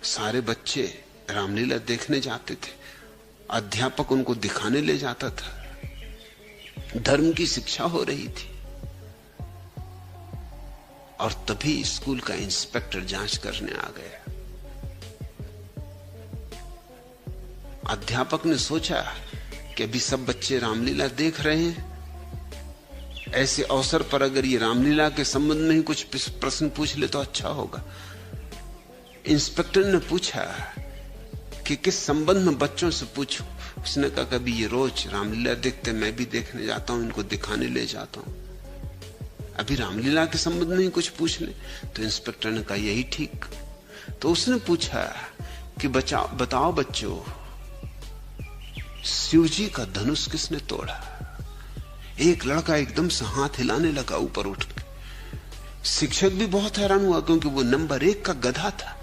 सारे बच्चे रामलीला देखने जाते थे, अध्यापक उनको दिखाने ले जाता था, धर्म की शिक्षा हो रही थी। और तभी स्कूल का इंस्पेक्टर जांच करने आ गया। अध्यापक ने सोचा कि अभी सब बच्चे रामलीला देख रहे हैं, ऐसे अवसर पर अगर ये रामलीला के संबंध में ही कुछ प्रश्न पूछ ले तो अच्छा होगा। इंस्पेक्टर ने पूछा कि किस संबंध में बच्चों से पूछूं। उसने कहा कभी ये रोज रामलीला देखते, मैं भी देखने जाता हूं, इनको दिखाने ले जाता हूं, अभी रामलीला के संबंध में ही कुछ पूछ ले। तो इंस्पेक्टर ने कहा यही ठीक। तो उसने पूछा कि बताओ बच्चों, शिव जी का धनुष किसने तोड़ा? एक लड़का एकदम से हाथ हिलाने लगा ऊपर उठ के। शिक्षक भी बहुत हैरान हुआ क्योंकि वो नंबर 1 का गधा था।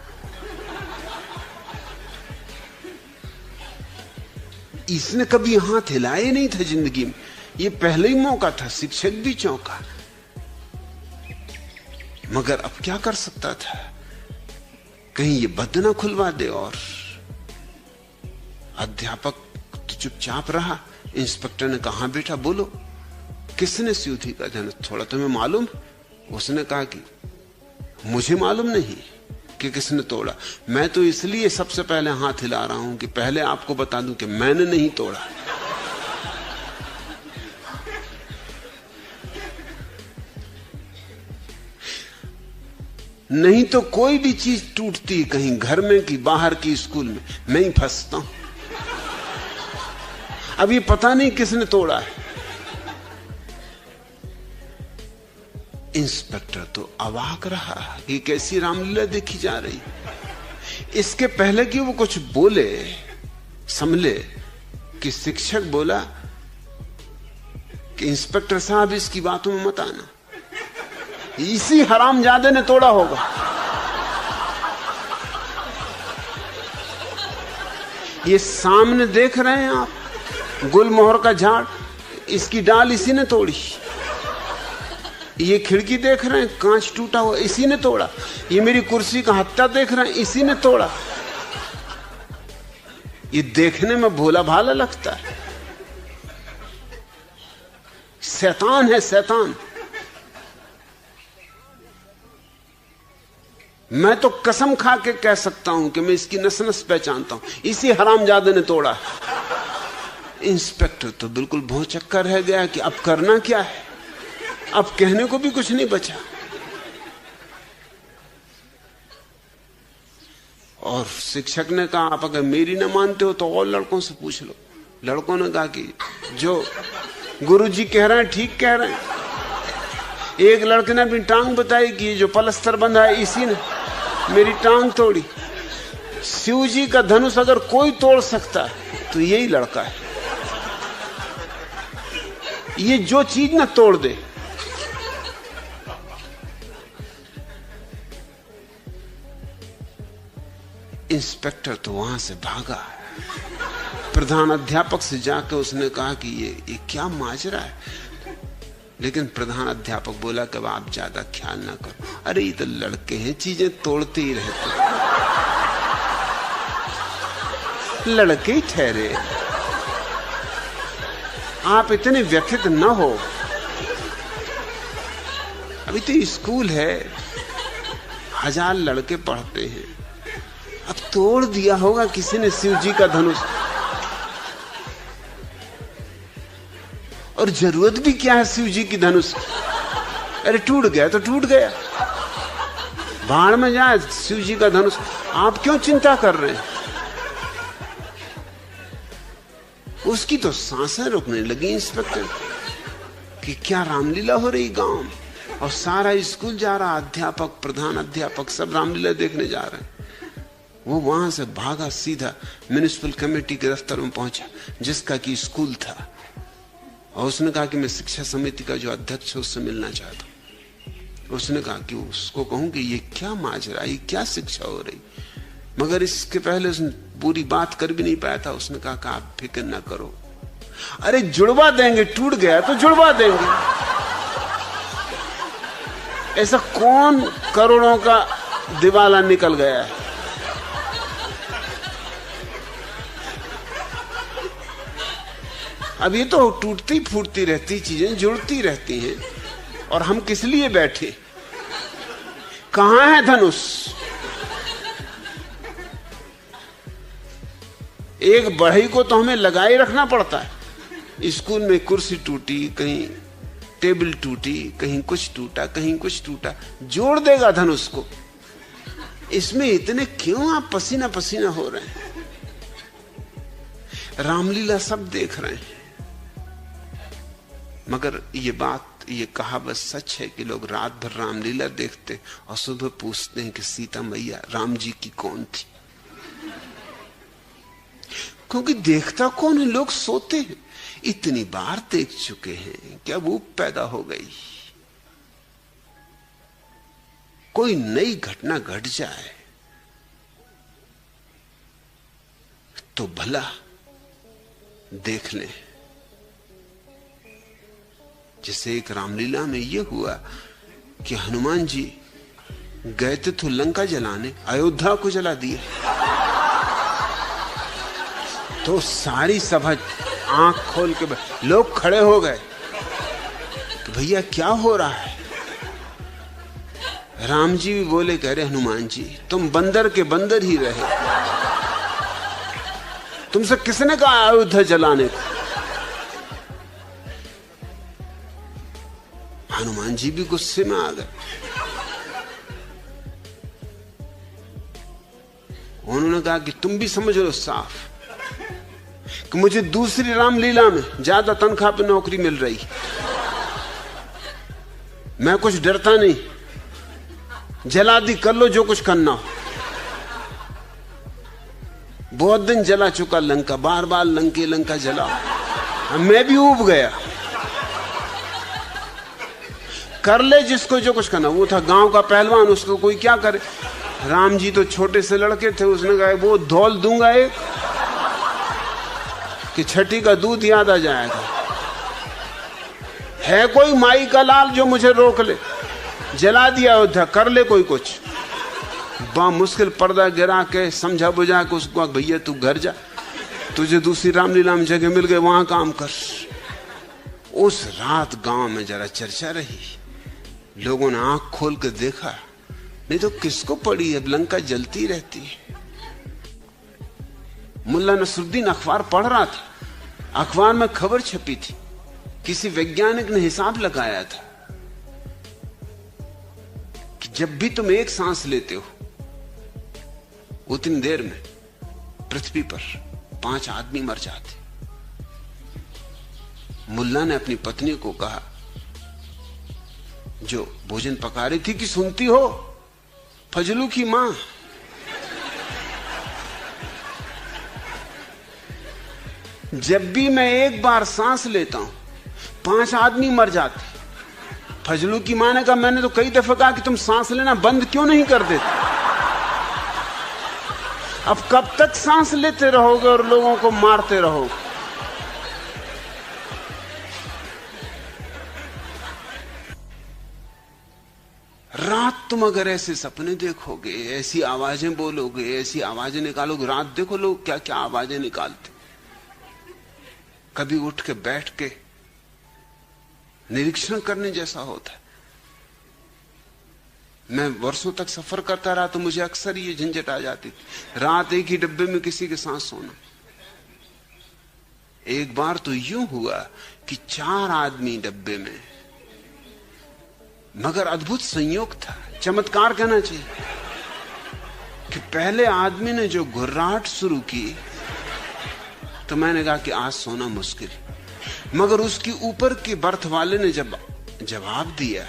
इसने कभी हाथ हिलाया नहीं था जिंदगी में, ये पहले ही मौका था। शिक्षक भी चौंका, मगर अब क्या कर सकता था, कहीं ये बद ना खुलवा दे। और अध्यापक तो चुपचाप रहा। इंस्पेक्टर ने कहा बेटा बोलो, किसने शिवजी का धनुष तोड़ा, तुम्हें मालूम? उसने कहा कि मुझे मालूम नहीं कि किसने तोड़ा, मैं तो इसलिए सबसे पहले हाथ हिला रहा हूं कि पहले आपको बता दूं कि मैंने नहीं तोड़ा। नहीं तो कोई भी चीज टूटती, कहीं घर में कि बाहर की स्कूल में, मैं ही फंसता हूं। अब ये पता नहीं किसने तोड़ा है। इंस्पेक्टर तो अवाक रहा कि कैसी रामलीला देखी जा रही। इसके पहले कि वो कुछ बोले समझे कि शिक्षक बोला कि इंस्पेक्टर साहब इसकी बातों में मत आना, इसी हरामजादे ने तोड़ा होगा। ये सामने देख रहे हैं आप, गुलमोहर का झाड़, इसकी डाल इसी ने तोड़ी। ये खिड़की देख रहे हैं, कांच टूटा हुआ, इसी ने तोड़ा। ये मेरी कुर्सी का हत्था देख रहे हैं, इसी ने तोड़ा। ये देखने में भोला भाला लगता है, शैतान है शैतान। मैं तो कसम खा के कह सकता हूं कि मैं इसकी नस नस पहचानता हूं, इसी हरामजादे ने तोड़ा। इंस्पेक्टर तो बिल्कुल भौंचक्का रह गया कि अब करना क्या है, अब कहने को भी कुछ नहीं बचा। और शिक्षक ने कहा आप अगर मेरी ना मानते हो तो और लड़कों से पूछ लो। लड़कों ने कहा कि जो गुरुजी कह रहे हैं ठीक कह रहे हैं। एक लड़के ने भी टांग बताई कि जो पलस्तर बंधा है इसी ने मेरी टांग तोड़ी। शिव जी का धनुष अगर कोई तोड़ सकता है तो यही लड़का है। ये जो चीज ना तोड़ दे। इंस्पेक्टर तो वहां से भागा। प्रधान अध्यापक से जाकर उसने कहा कि ये क्या माजरा है। लेकिन प्रधान अध्यापक बोला कि आप ज्यादा ख्याल ना करो, अरे ये तो लड़के हैं, चीजें तोड़ते ही रहते, लड़के ही ठहरे, आप इतने व्यथित न हो। अभी तो स्कूल है, 1000 लड़के पढ़ते हैं, अब तोड़ दिया होगा किसी ने शिव जी का धनुष। और जरूरत भी क्या है शिव जी की धनुष? अरे टूट गया तो टूट गया, भाड़ में जाए शिव जी का धनुष, आप क्यों चिंता कर रहे हैं? उसकी तो सांसें रुकने लगी इंस्पेक्टर कि क्या रामलीला हो रही गांव में। और सारा स्कूल जा रहा, अध्यापक, प्रधान अध्यापक सब रामलीला देखने जा रहे हैं। वो वहां से भागा, सीधा म्युनिसिपल कमेटी के दफ्तर में पहुंचा जिसका कि स्कूल था। और उसने कहा कि मैं शिक्षा समिति का जो अध्यक्ष है उससे मिलना चाहता हूं। उसने कहा कि उसको कहूं कि ये क्या माजरा, ये क्या शिक्षा हो रही। मगर इसके पहले उसने पूरी बात कर भी नहीं पाया था। उसने कहा कि आप फिक्र ना करो, अरे जुड़वा देंगे, टूट गया तो जुड़वा देंगे। ऐसा कौन करोड़ों का दिवाला निकल गया है? अब ये तो टूटती फूटती रहती चीजें जुड़ती रहती हैं, और हम किस लिए बैठे? कहां है धनुष? एक बढ़ई को तो हमें लगाए रखना पड़ता है। स्कूल में कुर्सी टूटी, कहीं टेबल टूटी, कहीं कुछ टूटा, कहीं कुछ टूटा, जोड़ देगा धनुष को। इसमें इतने क्यों आप पसीना पसीना हो रहे हैं? रामलीला सब देख रहे हैं, मगर ये कहावत सच है कि लोग रात भर रामलीला देखते और सुबह पूछते हैं कि सीता मैया राम जी की कौन थी? क्योंकि देखता कौन है? लोग सोते हैं। इतनी बार देख चुके हैं कि अब ऊब पैदा हो गई। कोई नई घटना घट जाए तो भला देख लें। जैसे एक रामलीला में यह हुआ कि हनुमान जी गए थे तो लंका जलाने, अयोध्या को जला दिया। तो सारी सभा आंख खोल के लोग खड़े हो गए कि भैया क्या हो रहा है? राम जी भी बोले, कह रहे हनुमान जी तुम बंदर के बंदर ही रहे, तुमसे किसने कहा अयोध्या जलाने को? हनुमान जी भी गुस्से में आ गए। उन्होंने कहा कि तुम भी समझ लो साफ कि मुझे दूसरी रामलीला में ज्यादा तनख्वाह पे नौकरी मिल रही, मैं कुछ डरता नहीं, जला दी, कर लो जो कुछ करना हो। बहुत दिन जला चुका लंका, बार बार लंका जला, मैं भी ऊब गया। कर ले जिसको जो कुछ करना। वो था गांव का पहलवान, उसको कोई क्या करे। राम जी तो छोटे से लड़के थे, उसने कहा वो धौल दूंगा एक कि छठी का दूध याद आ जाएगा। है कोई माई का लाल जो मुझे रोक ले? जला दिया अयोध्या, कर ले कोई कुछ। बा मुश्किल पर्दा गिरा के समझा बुझा के उसको, भैया तू घर जा, तुझे दूसरी रामलीला में जगह मिल गई, वहां काम कर। उस रात गांव में जरा चर्चा रही, लोगों ने आंख खोल के देखा, नहीं तो किसको पड़ी, अब लंका जलती रहती है। मुल्ला नसरुद्दीन अखबार पढ़ रहा था, अखबार में खबर छपी थी, किसी वैज्ञानिक ने हिसाब लगाया था कि जब भी तुम एक सांस लेते हो उतनी देर में पृथ्वी पर 5 आदमी मर जाते। मुल्ला ने अपनी पत्नी को कहा, जो भोजन पका रही थी, कि सुनती हो फजलू की मां, जब भी मैं एक बार सांस लेता हूं 5 आदमी मर जाते। फजलू की मां ने कहा, मैंने तो कई दफा कहा कि तुम सांस लेना बंद क्यों नहीं कर देते? अब कब तक सांस लेते रहोगे और लोगों को मारते रहोगे? रात तुम अगर ऐसे सपने देखोगे, ऐसी आवाजें बोलोगे, ऐसी आवाजें निकालोगे, रात देखो लोग क्या क्या आवाजें निकालते। कभी उठ के बैठ के निरीक्षण करने जैसा होता है। मैं वर्षों तक सफर करता रहा तो मुझे अक्सर ये झंझट आ जाती थी, रात एक ही डब्बे में किसी के साथ सोना। एक बार तो यूं हुआ कि 4 आदमी डब्बे में, मगर अद्भुत संयोग था, चमत्कार कहना चाहिए कि पहले आदमी ने जो घुर्राहट शुरू की तो मैंने कहा कि आज सोना मुश्किल, मगर उसकी ऊपर की बर्थ वाले ने जब जवाब दिया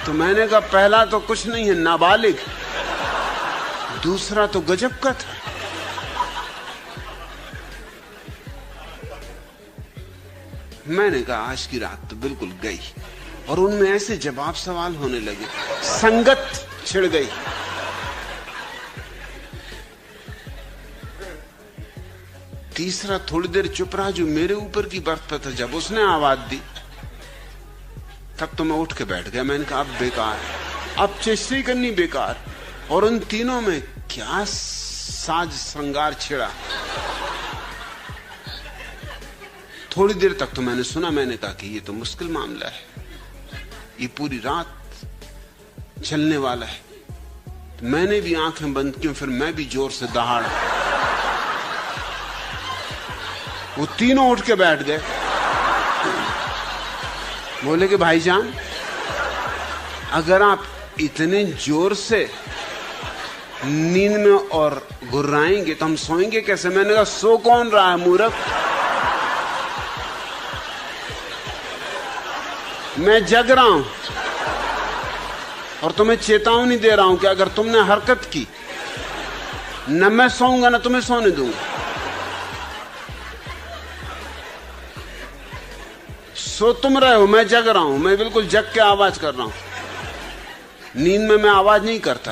तो मैंने कहा पहला तो कुछ नहीं है, नाबालिग, दूसरा तो गजब का था। मैंने कहा आज की रात तो बिल्कुल गई, और उनमें ऐसे जवाब सवाल होने लगे, संगत छिड़ गई। तीसरा थोड़ी देर चुप रहा, जो मेरे ऊपर की बर्थ पर था, जब उसने आवाज दी तब तो मैं उठ के बैठ गया। मैंने कहा अब बेकार, अब चेष्टा करनी बेकार। और उन तीनों में क्या साज श्रृंगार छिड़ा, थोड़ी देर तक तो मैंने सुना, मैंने कहा कि ये तो मुश्किल मामला है, ये पूरी रात चलने वाला है। तो मैंने भी आंखें बंद की, फिर मैं भी जोर से दहाड़ा। वो तीनों उठ के बैठ गए, बोले कि भाईजान अगर आप इतने जोर से नींद में और गुर्राएंगे तो हम सोएंगे कैसे? मैंने कहा सो कौन रहा है मूर्ख, मैं जग रहा हूं और तुम्हें चेतावनी दे रहा हूं कि अगर तुमने हरकत की न मैं सोऊंगा न तुम्हें सोने दूंगा। सो तुम रहे हो, मैं जग रहा हूं, मैं बिल्कुल जग के आवाज कर रहा हूं। नींद में मैं आवाज नहीं करता।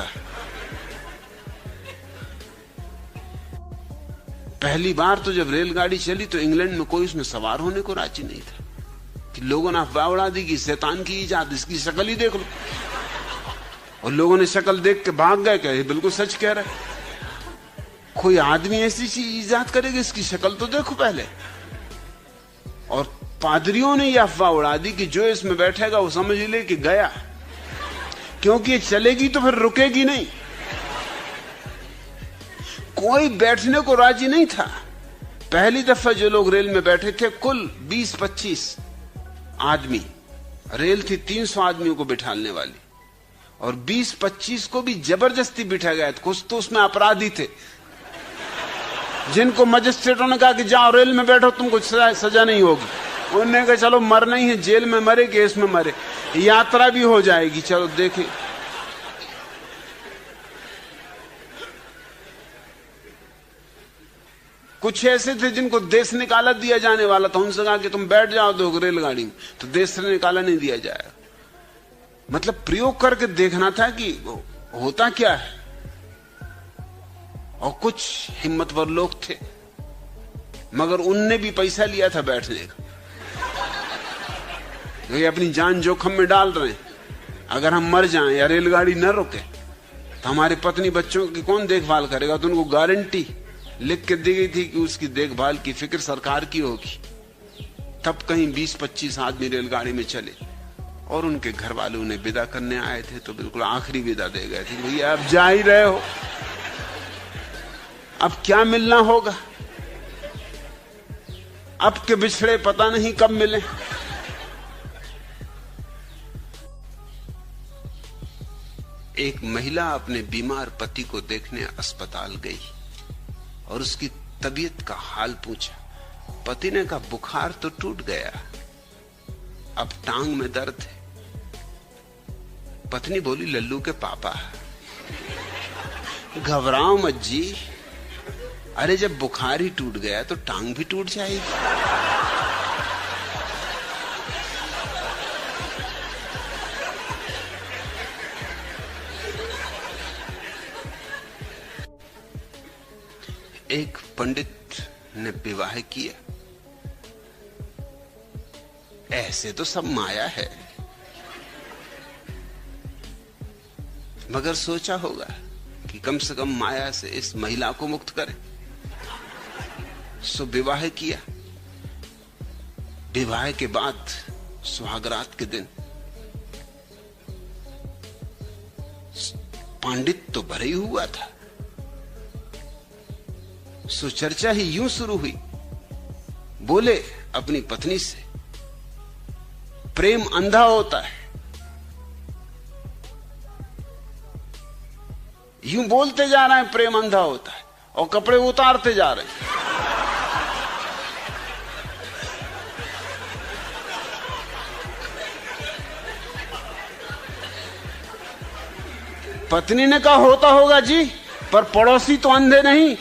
पहली बार तो जब रेलगाड़ी चली तो इंग्लैंड में कोई उसमें सवार होने को राजी नहीं था कि लोगों ने अफवाह उड़ा दी कि शैतान की इजाद, इसकी शक्ल ही देख लो। और लोगों ने शक्ल देख के भाग गए, कहे बिल्कुल सच कह रहे, कोई आदमी ऐसी चीज इजाद करेगा, इसकी शक्ल तो देखो पहले। और पादरियों ने यह अफवाह उड़ा दी कि जो इसमें बैठेगा वो समझ ले कि गया, क्योंकि ये चलेगी तो फिर रुकेगी नहीं। कोई बैठने को राजी नहीं था। पहली दफा जो लोग रेल में बैठे थे कुल 20-25 आदमी, रेल थी 300 आदमियों को बिठाने वाली, और 20-25 को भी जबरदस्ती बिठा गया। कुछ तो उसमें अपराधी थे जिनको मजिस्ट्रेटों ने कहा कि जाओ रेल में बैठो, तुमको सजा नहीं होगी। उन्होंने कहा चलो मरना ही है, जेल में मरे केस में मरे, यात्रा भी हो जाएगी, चलो देखें। कुछ ऐसे थे जिनको देश निकाला दिया जाने वाला था, उनसे कहा कि तुम बैठ जाओ दो रेलगाड़ी में, तो देश से निकाला नहीं दिया जाएगा। मतलब प्रयोग करके देखना था कि होता क्या है। और कुछ हिम्मतवर लोग थे, मगर उनने भी पैसा लिया था बैठने का। ये अपनी जान जोखिम में डाल रहे हैं। अगर हम मर जाएं या रेलगाड़ी न रुके तो हमारे पत्नी बच्चों की कौन देखभाल करेगा? तो उनको गारंटी लिख के दी गई थी कि उसकी देखभाल की फिक्र सरकार की होगी। तब कहीं 20-25 आदमी रेलगाड़ी में चले और उनके घर वाले उन्हें विदा करने आए थे, तो बिल्कुल आखिरी विदा दे गए थे। भैया अब जा ही रहे हो, अब क्या मिलना होगा, अब के बिछड़े पता नहीं कब मिले। एक महिला अपने बीमार पति को देखने अस्पताल गई और उसकी तबीयत का हाल पूछा। पति ने कहा बुखार तो टूट गया, अब टांग में दर्द है। पत्नी बोली लल्लू के पापा घबराओ मत जी, अरे जब बुखार ही टूट गया तो टांग भी टूट जाएगी। एक पंडित ने विवाह किया। ऐसे तो सब माया है, मगर सोचा होगा कि कम से कम माया से इस महिला को मुक्त करें। सो विवाह किया। विवाह के बाद सुहागरात के दिन पंडित तो भरे ही हुआ था। सो चर्चा ही यूं शुरू हुई। बोले अपनी पत्नी से, प्रेम अंधा होता है। यूं बोलते जा रहे हैं प्रेम अंधा होता है, और कपड़े उतारते जा रहे हैं। पत्नी ने कहा होता होगा जी, पर पड़ोसी तो अंधे नहीं,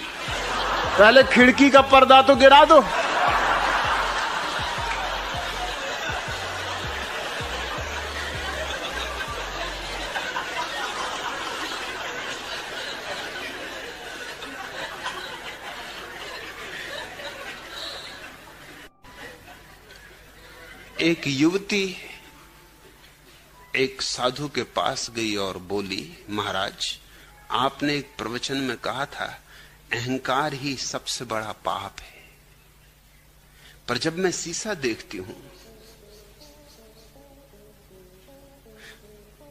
पहले खिड़की का पर्दा तो गिरा दो। एक युवती एक साधु के पास गई और बोली, महाराज आपने एक प्रवचन में कहा था अहंकार ही सबसे बड़ा पाप है, पर जब मैं शीशा देखती हूं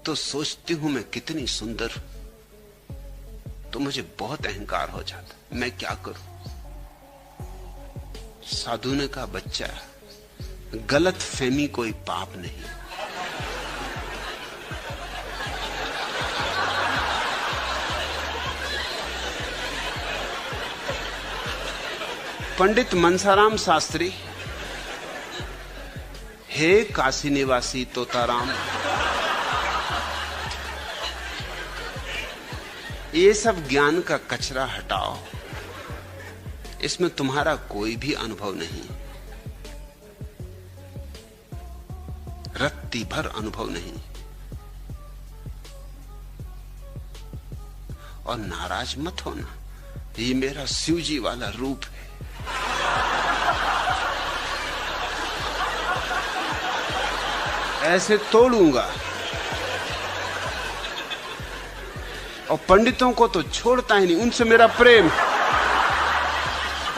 तो सोचती हूं मैं कितनी सुंदर हूं, तो मुझे बहुत अहंकार हो जाता। मैं क्या करूं? साधु ने कहा, बच्चा, गलत फहमी कोई पाप नहीं। पंडित मनसाराम शास्त्री, हे काशी निवासी तोताराम, ये सब ज्ञान का कचरा हटाओ, इसमें तुम्हारा कोई भी अनुभव नहीं, रत्ती भर अनुभव नहीं। और नाराज मत होना, ये मेरा शिवजी वाला रूप है। ऐसे तोड़ूंगा। और पंडितों को तो छोड़ता ही नहीं, उनसे मेरा प्रेम,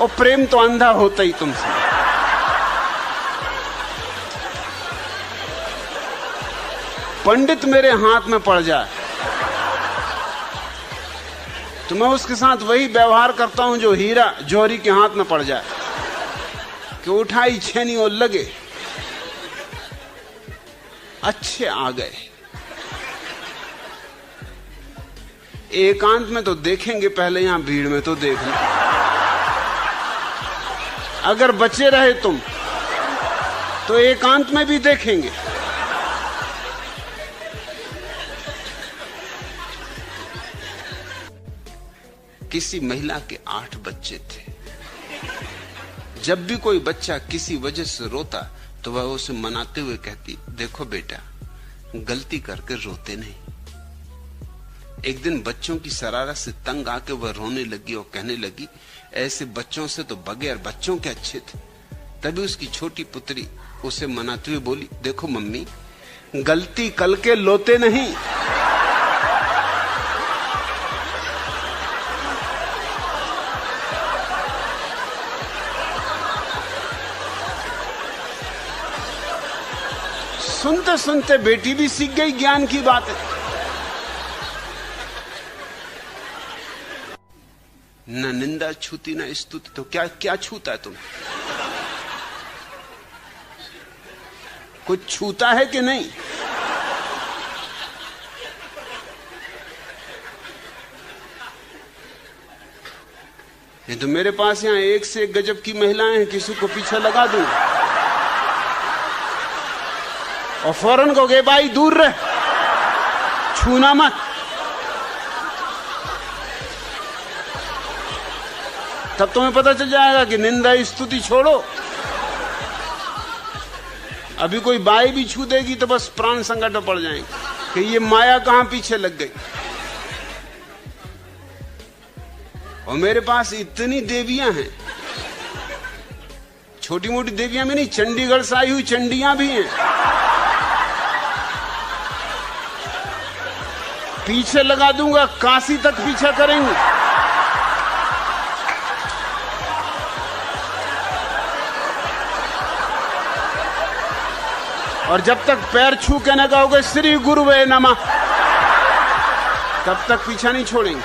और प्रेम तो अंधा होता ही तुमसे। पंडित मेरे हाथ में पड़ जाए तो मैं उसके साथ वही व्यवहार करता हूं जो हीरा जौहरी के हाथ में पड़ जाए, कि उठाई छेनी और लगे। अच्छे आ गए, एकांत में तो देखेंगे पहले, यहां भीड़ में तो देखना। अगर बचे रहे तुम तो एकांत में भी देखेंगे। किसी महिला के 8 बच्चे थे। जब भी कोई बच्चा किसी वजह से रोता तो वह उसे मनाते हुए कहती, देखो बेटा, गलती करके रोते नहीं। एक दिन बच्चों की शरारत से तंग आके वह रोने लगी और कहने लगी, ऐसे बच्चों से तो बगैर बच्चों के अच्छे थे। तभी उसकी छोटी पुत्री उसे मनाते हुए बोली, देखो मम्मी, गलती कल के लोते नहीं। सुनते सुनते बेटी भी सीख गई ज्ञान की बात है। न निंदा छूती न स्तुति, तो क्या क्या छूता है तुम? कुछ छूता है कि नहीं? ये तो मेरे पास यहां एक से एक गजब की महिलाएं हैं, किसी को पीछे लगा दूं और फौरन को, गे भाई दूर रह, छूना मत। तब तुम्हें पता चल जाएगा कि निंदा स्तुति छोड़ो। अभी कोई बाई भी छू देगी तो बस प्राण संकट में पड़ जाएंगे कि ये माया कहां पीछे लग गई। और मेरे पास इतनी देवियां हैं, छोटी मोटी देवियां में नहीं, चंडीगढ़ से आई हुई चंडियां भी हैं। पीछे लगा दूंगा, काशी तक पीछा करेंगे। और जब तक पैर छू के न कहोगे श्री गुरुवे नमः, तब तक पीछा नहीं छोड़ेंगे।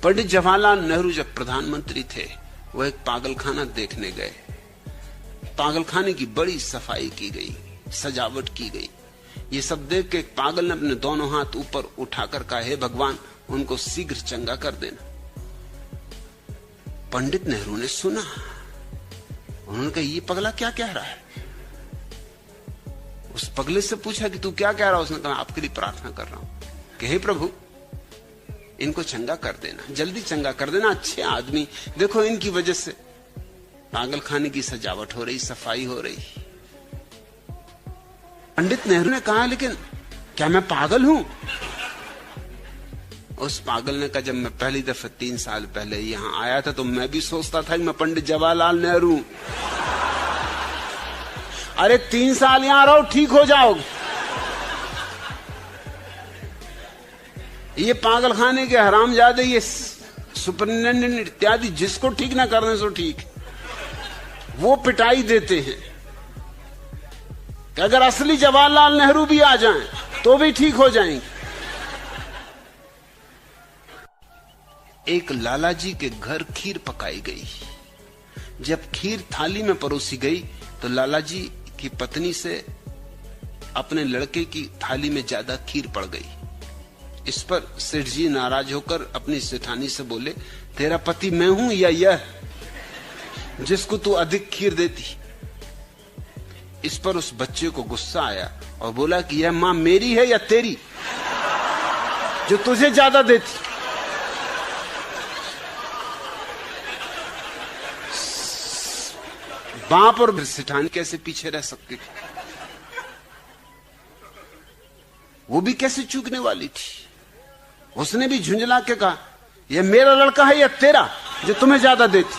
पंडित जवाहरलाल नेहरू जब प्रधानमंत्री थे, वो एक पागलखाना देखने गए। पागलखाने की बड़ी सफाई की गई, सजावट की गई। ये सब देख के एक पागल ने अपने दोनों हाथ ऊपर उठाकर कहा, हे भगवान, उनको शीघ्र चंगा कर देना। पंडित नेहरू ने सुना, उन्होंने कहा, ये पगला क्या कह रहा है? उस पगले से पूछा कि तू क्या कह रहा है? उसने कहा, आपके लिए प्रार्थना कर रहा हूं कि हे प्रभु, इनको चंगा कर देना, जल्दी चंगा कर देना। अच्छे आदमी, देखो इनकी वजह से पागलखाने की सजावट हो रही, सफाई हो रही। पंडित नेहरू ने कहा, लेकिन क्या मैं पागल हूं? उस पागल ने कहा, जब मैं पहली दफा 3 साल पहले यहां आया था तो मैं भी सोचता था कि मैं पंडित जवाहरलाल नेहरू। अरे 3 साल यहां रहो, ठीक हो जाओगे। ये पागलखाने के हरामजादे ये सुपरिटेंडेंट इत्यादि जिसको ठीक ना करने सो ठीक, वो पिटाई देते हैं कि अगर असली जवाहरलाल नेहरू भी आ जाएं तो भी ठीक हो जाएंगे। एक लाला जी के घर खीर पकाई गई। जब खीर थाली में परोसी गई तो लाला जी की पत्नी से अपने लड़के की थाली में ज्यादा खीर पड़ गई। इस पर सेठ जी नाराज होकर अपनी सेठानी से बोले, तेरा पति मैं हूं या यह जिसको तू अधिक खीर देती? इस पर उस बच्चे को गुस्सा आया और बोला कि यह मां मेरी है या तेरी जो तुझे ज्यादा देती? बाप और सेठानी कैसे पीछे रह सकते थे? वो भी कैसे चूकने वाली थी? उसने भी झुंझला के कहा, यह मेरा लड़का है या तेरा जो तुम्हें ज्यादा देती?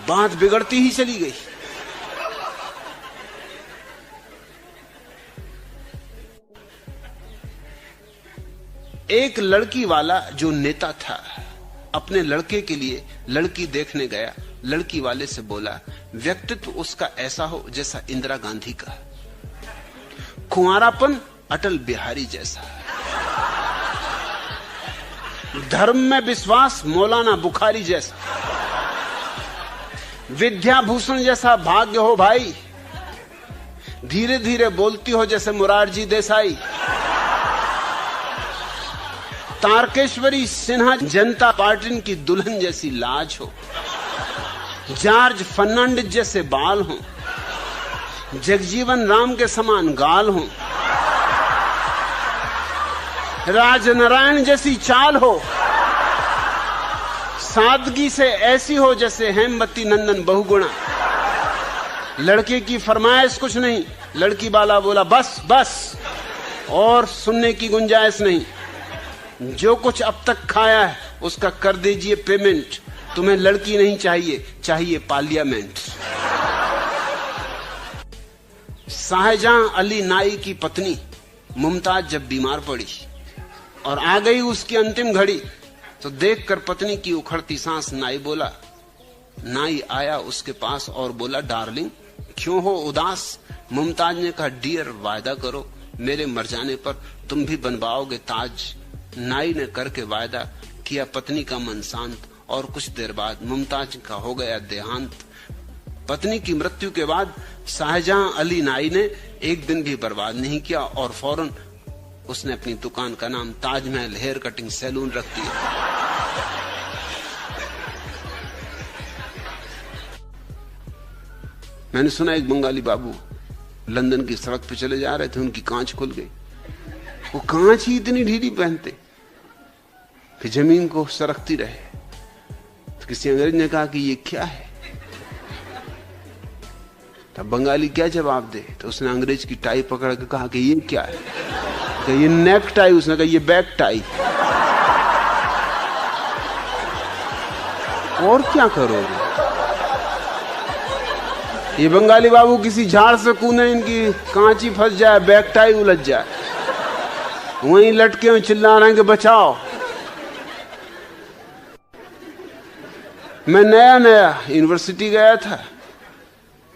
बात बिगड़ती ही चली गई। एक लड़की वाला जो नेता था अपने लड़के के लिए लड़की देखने गया। लड़की वाले से बोला, व्यक्तित्व उसका ऐसा हो जैसा इंदिरा गांधी का, कुंवारापन अटल बिहारी जैसा, धर्म में विश्वास मौलाना बुखारी जैसा, विद्याभूषण जैसा भाग्य हो भाई, धीरे धीरे बोलती हो जैसे मुरारजी देसाई, तारकेश्वरी सिन्हा जनता पार्टी की दुल्हन जैसी लाज हो, जॉर्ज फर्नांडिस जैसे बाल हो, जगजीवन राम के समान गाल हो, राजनारायण जैसी चाल हो, सादगी से ऐसी हो जैसे हेमवती नंदन बहुगुणा। लड़के की फरमाइश कुछ नहीं, लड़की वाला बोला बस बस, और सुनने की गुंजाइश नहीं। जो कुछ अब तक खाया है उसका कर दीजिए पेमेंट। तुम्हें लड़की नहीं चाहिए, चाहिए पार्लियामेंट। शाहजहां अली नाई की पत्नी मुमताज जब बीमार पड़ी और आ गई उसकी अंतिम घड़ी, तो देखकर पत्नी की उखड़ती सांस नाई बोला, नाई आया उसके पास और बोला, डार्लिंग क्यों हो उदास? मुमताज ने कहा, डियर वायदा करो मेरे मर जाने पर तुम भी बनवाओगे ताज। नाई ने करके वायदा किया, पत्नी का मन शांत, और कुछ देर बाद मुमताज का हो गया देहांत। पत्नी की मृत्यु के बाद शाहजहां अली नाई ने एक दिन भी बर्बाद नहीं किया और फौरन उसने अपनी दुकान का नाम ताजमहल हेयर कटिंग सैलून रख दिया। मैंने सुना एक बंगाली बाबू लंदन की सड़क पे चले जा रहे थे, उनकी कांच खुल गई। वो कांच ही इतनी ढीली पहनते कि जमीन को सरकती रहे। तो किसी अंग्रेज ने कहा कि ये क्या है? तब बंगाली क्या जवाब दे? तो उसने अंग्रेज की टाई पकड़ के कहा कि ये क्या है? कि ये नेक टाई। उसने कहा ये बैक टाई। और क्या करोगे? ये बंगाली बाबू किसी झाड़ से कूदे, इनकी कांची फंस जाए, बैक टाई उलझ जाए, वहीं लटके हुए चिल्ला रहे हैं कि बचाओ। मैं नया नया यूनिवर्सिटी गया था,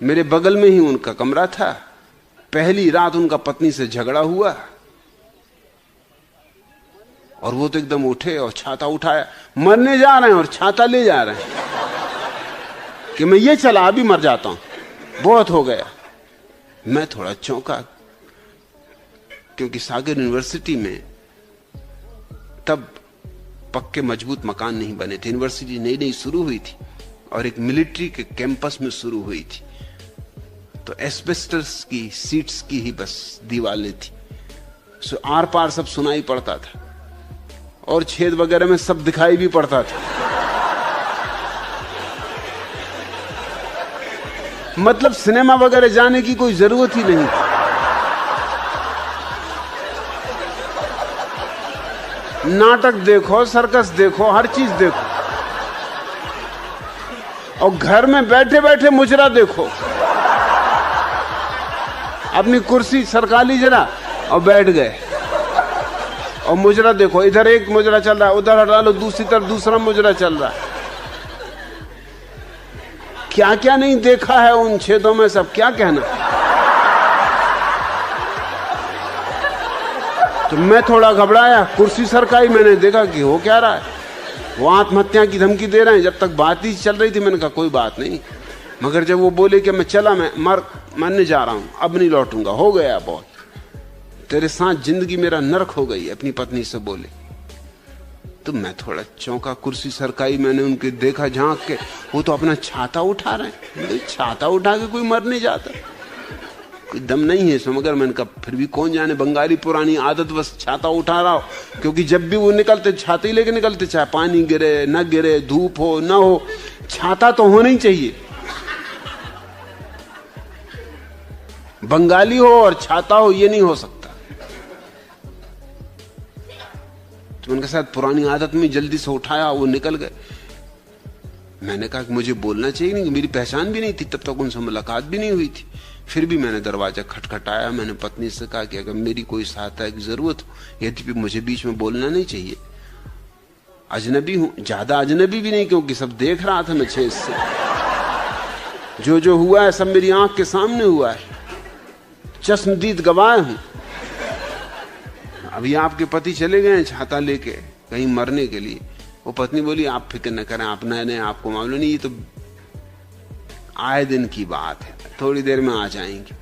मेरे बगल में ही उनका कमरा था। पहली रात उनका पत्नी से झगड़ा हुआ और वो तो एकदम उठे और छाता उठाया, मरने जा रहे हैं और छाता ले जा रहे हैं कि मैं ये चला अभी मर जाता हूं, बहुत हो गया। मैं थोड़ा चौंका, क्योंकि सागर यूनिवर्सिटी में तब पक्के मजबूत मकान नहीं बने थे। यूनिवर्सिटी नई नई शुरू हुई थी और एक मिलिट्री के कैंपस में शुरू हुई थी, तो एस्बेस्टस की सीट्स की ही बस दीवारें थी, सो आर पार सब सुनाई पड़ता था और छेद वगैरह में सब दिखाई भी पड़ता था। मतलब सिनेमा वगैरह जाने की कोई जरूरत ही नहीं। नाटक देखो, सर्कस देखो, हर चीज देखो, और घर में बैठे बैठे मुजरा देखो। अपनी कुर्सी सरका ली जरा और बैठ गए। और मुजरा देखो, इधर एक मुजरा चल रहा है, उधर हटा लो, दूसरी तरफ दूसरा मुजरा चल रहा है। क्या क्या नहीं देखा है उन छेदों में, सब क्या कहना। तो मैं थोड़ा घबराया, कुर्सी सरकाई, मैंने देखा कि हो क्या रहा है। वो आत्महत्या की धमकी दे रहे हैं। जब तक बात ही चल रही थी मैंने कहा कोई बात नहीं, मगर जब वो बोले कि मैं चला, मैं मरने जा रहा हूं, अब नहीं लौटूंगा, हो गया बहुत, तेरे साथ जिंदगी मेरा नरक हो गई, अपनी पत्नी से बोले। तो मैं थोड़ा चौंका, कुर्सी सरकाई, मैंने उनके देखा झांक के, वो तो अपना छाता उठा रहे हैं। छाता उठा के कोई मर नहीं जाता, कोई दम नहीं है इसमें। मगर मैंने कहा फिर भी कौन जाने, बंगाली पुरानी आदत बस छाता उठा रहा हो, क्योंकि जब भी वो निकलते छाते ही लेके निकलते, चाहे पानी गिरे न गिरे, धूप हो न हो, छाता तो होना ही चाहिए। बंगाली हो और छाता हो, ये नहीं हो सकता। तो उनके साथ पुरानी आदत में जल्दी से उठाया, वो निकल गए। मैंने कहा कि मुझे बोलना चाहिए नहीं, मेरी पहचान भी नहीं थी, तब तक उनसे मुलाकात भी नहीं हुई थी। फिर भी मैंने दरवाजा खटखटाया। मैंने पत्नी से कहा कि अगर मेरी कोई सहायता की जरूरत हो, यदि मुझे बीच में बोलना नहीं चाहिए, अजनबी हूं, ज्यादा अजनबी भी नहीं, क्योंकि सब देख रहा था मैं छेद से। जो हुआ है सब मेरी आंख के सामने हुआ है, चश्मदीद गवाह हूं। अभी आपके पति चले गए हैं छाता लेके कहीं मरने के लिए। वो पत्नी बोली आप फिक्र न करें, आप नए आपको मालूम नहीं, ये तो आए दिन की बात है, थोड़ी देर में आ जाएंगे।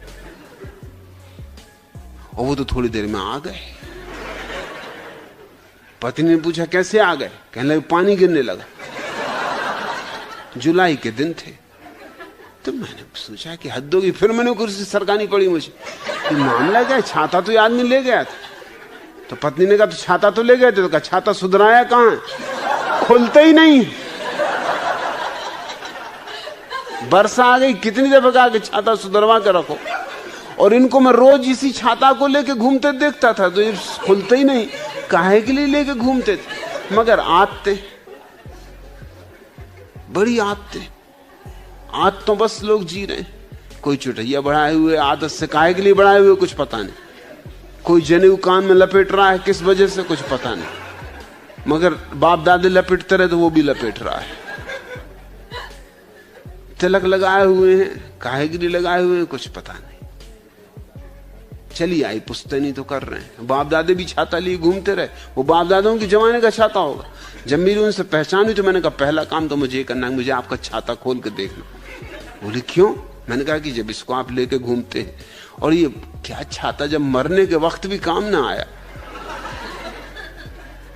और वो तो थोड़ी देर में आ गए। पत्नी ने पूछा कैसे आ गए, कहने लगे पानी गिरने लगा। जुलाई के दिन थे। तो मैंने सोचा कि हद होगी, फिर मैंने कुर्सी सरकानी पड़ी मुझे कि मामला क्या है, छाता तो ये आदमी ले गया था। तो पत्नी ने कहा तो छाता तो ले गए थे। तो कहा छाता सुधराया कहां है, खुलते ही नहीं। बरसा आ गई, कितनी दफे कहा कि छाता सुधरवा के रखो, और इनको मैं रोज इसी छाता को लेके घूमते देखता था, तो ये खुलते ही नहीं। काहे के लिए लेके घूमते थे, मगर आदतें, बड़ी आदतें, आदतों बस लोग जी रहे हैं। कोई चुटैया बढ़ाए हुए, आदत से काहे के लिए बढ़ाए हुए कुछ पता नहीं। कोई जनेऊ कान में लपेट रहा है, किस वजह से कुछ पता नहीं, मगर बाप दादे लपेटते रहे तो वो भी लपेट रहा है। तिलक लगाए हुए हैं, काहे के लिए लगाए हुए हैं कुछ पता नहीं। चली आई पुश्तैनी तो कर रहे हैं। बाप दादे भी छाता लिए घूमते रहे, वो बाप दादों के जमाने का छाता होगा। जब मेरी उनसे पहचान हुई तो मैंने कहा पहला काम तो मुझे ये करना है, मुझे आपका छाता खोल के देखना। बोले क्यों? मैंने कहा कि जब इसको आप लेके घूमते हैं, और ये क्या छाता जब मरने के वक्त भी काम ना आया।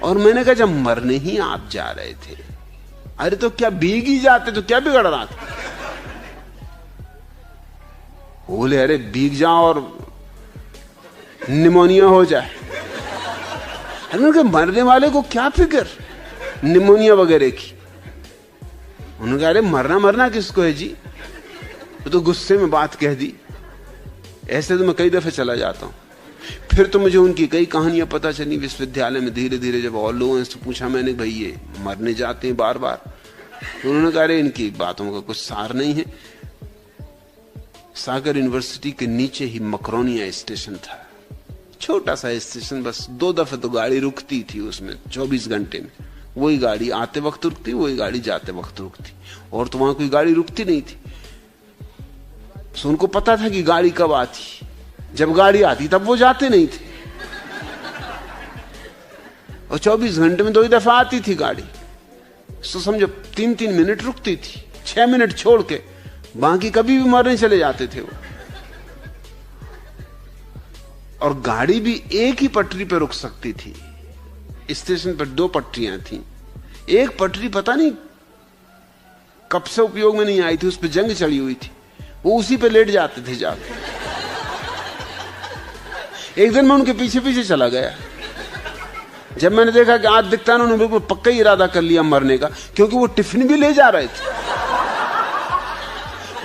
और मैंने कहा जब मरने ही आप जा रहे थे, अरे तो क्या भीग ही जाते तो क्या बिगड़ रहा था? बोले अरे भीग जाओ और निमोनिया हो जाए। अरे उनके मरने वाले को क्या फिक्र निमोनिया वगैरह की। उन्होंने कहा अरे मरना किसको है जी, तो गुस्से में बात कह दी। ऐसे तो मैं कई दफे चला जाता हूं। फिर तो मुझे उनकी कई कहानियां पता चली विश्वविद्यालय में। धीरे धीरे जब और लोगों से पूछा मैंने, भाई ये मरने जाते हैं बार बार, तो उन्होंने कहा अरे इनकी बातों का कुछ सार नहीं है। सागर यूनिवर्सिटी के नीचे ही मकरोनिया स्टेशन था, छोटा सा स्टेशन, बस 2 दफे तो गाड़ी रुकती थी उसमें 24 घंटे में। वही गाड़ी आते वक्त रुकती, वही गाड़ी जाते वक्त रुकती, और तो वहां कोई गाड़ी रुकती नहीं थी। तो उनको पता था कि गाड़ी कब आती, जब गाड़ी आती तब वो जाते नहीं थे। और 24 घंटे में 2 ही दफा आती थी गाड़ी, तो समझो 3-3 मिनट रुकती थी, 6 मिनट छोड़ के, बाकी कभी भी मरने चले जाते थे वो। और गाड़ी भी एक ही पटरी पर रुक सकती थी। स्टेशन पर 2 पटरियां थी, एक पटरी पता नहीं कब से उपयोग में नहीं आई थी, उस पर जंग चढ़ी हुई थी, वो उसी पे लेट जाते थे जाके। एक दिन मैं उनके पीछे पीछे चला गया। जब मैंने देखा कि आज दिखता है, उन्होंने बिल्कुल पक्का ही इरादा कर लिया मरने का, क्योंकि वो टिफिन भी ले जा रहे थे।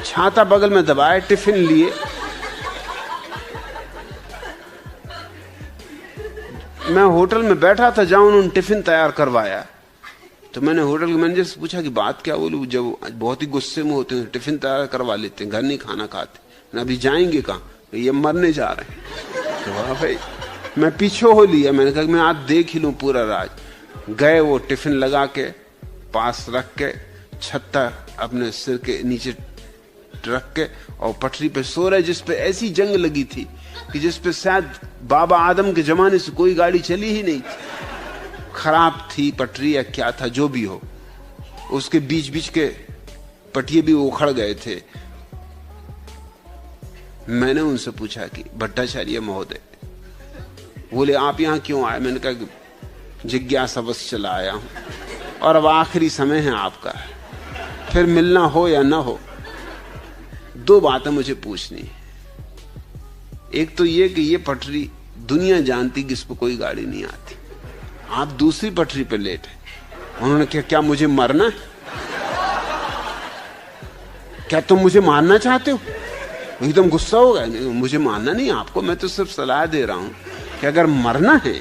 छाता बगल में दबाए, टिफिन लिए। मैं होटल में बैठा था जहां उन्होंने टिफिन तैयार करवाया, तो मैंने होटल के मैनेजर से पूछा कि बात क्या बोलूं। जब बहुत ही गुस्से में होते हैं टिफिन तैयार करवा लेते हैं, घर नहीं खाना खाते। अभी जाएंगे कहां? ये मरने जा रहे हैं। तो वाह भाई, मैं पीछे हो लिया, मैंने कहा मैं आज देख ही लूं पूरा राज। गए, वो टिफिन लगा के पास रख के, छत्ता अपने सिर के नीचे रख के, और पटरी पे सो रहे, जिस पे ऐसी जंग लगी थी कि जिस पे शायद बाबा आदम के जमाने से कोई गाड़ी चली ही नहीं थी। खराब थी पटरी या क्या था, जो भी हो, उसके बीच बीच के पटिए भी उखड़ गए थे। मैंने उनसे पूछा कि भट्टाचार्य महोदय, बोले आप यहां क्यों आए? मैंने कहा कि जिज्ञासावश चला आया हूं, और अब आखिरी समय है आपका, फिर मिलना हो या ना हो, दो बातें मुझे पूछनी। एक तो ये कि ये पटरी दुनिया जानती कि इस पर कोई गाड़ी नहीं आती, आप दूसरी पटरी पे लेट है। उन्होंने कहा क्या मुझे मरना है? क्या तुम मुझे मारना चाहते हो? एकदम गुस्सा हो गया। मुझे मारना नहीं आपको, मैं तो सिर्फ सलाह दे रहा हूं कि अगर मरना है,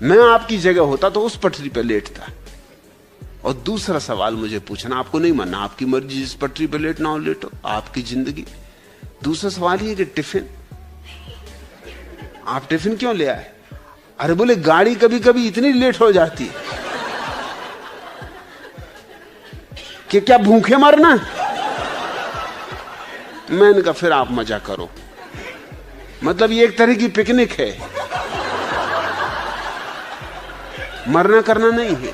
मैं आपकी जगह होता तो उस पटरी पे लेटता। और दूसरा सवाल मुझे पूछना, आपको नहीं मानना, आपकी मर्जी, जिस पटरी पे लेटना हो लेटो, आपकी जिंदगी। दूसरा सवाल ये कि टिफिन, आप टिफिन क्यों ले आए? अरे बोले गाड़ी कभी कभी इतनी लेट हो जाती कि क्या भूखे मरना? मैंने कहा फिर आप मजा करो, मतलब ये एक तरह की पिकनिक है, मरना करना नहीं है।